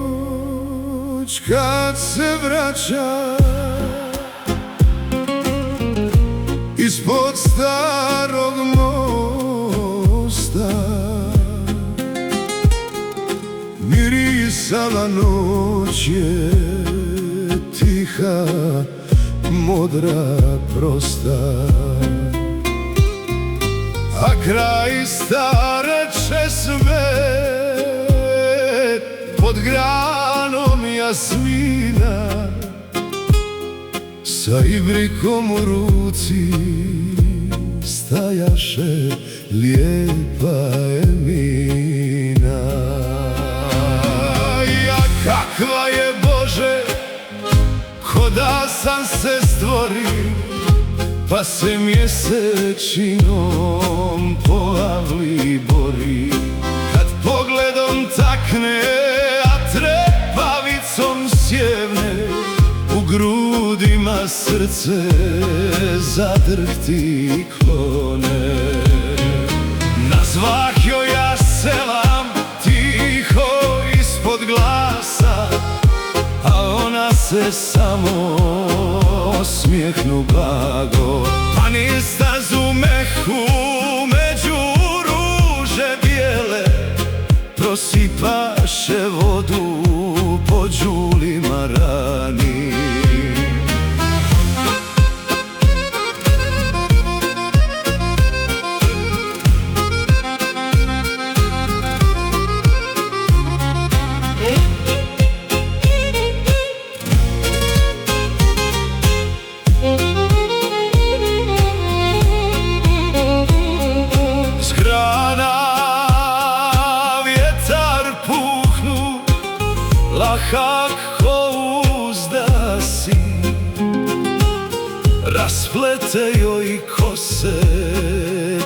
Sinoć kad se vraća ispod starog mosta, mirisala noć je tiha, modra, prosta, a kraj stare česme pod granom jasmina sa ibrikom u ruci stajaše lijepa Emina. Ja kakva je, Bože, ko da sam se stvorio, pa se mjesečinom po avli bori. Kad pogledom takne, a trepavicom sjevne, u grudima srce zadrhti i klone. Nazvah joj ja selam tiho ispod glasa, a ona se samo osmijehnu blago. Pa niz stazu mehu među ruže bijele prosipaše vodu po đulima rani. Lahak ko uzdasi, rasplete joj kose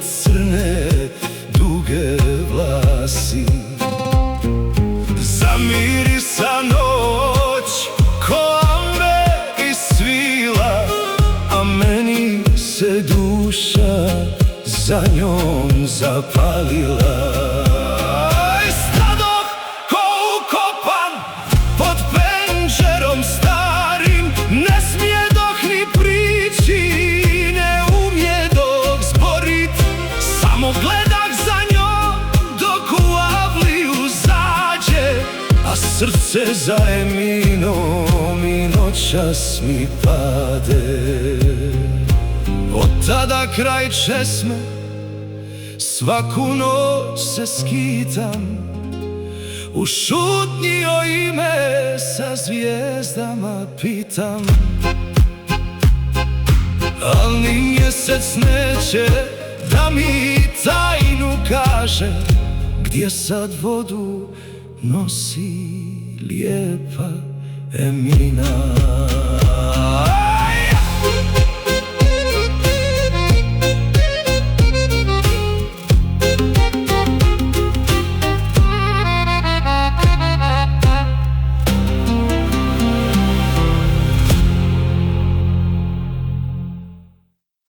crne duge vlasi. Zamirisa noć ko amber i svila, a meni se duša za njom zapalila. Srce za Eminom i noćas mi pade. Od tada kraj česme svaku noć se skitam, u šutnji joj ime sa zvijezdama pitam. Al ni mjesec neće da mi tajnu kaže, gdje sad vodu nosi lijepa Emina.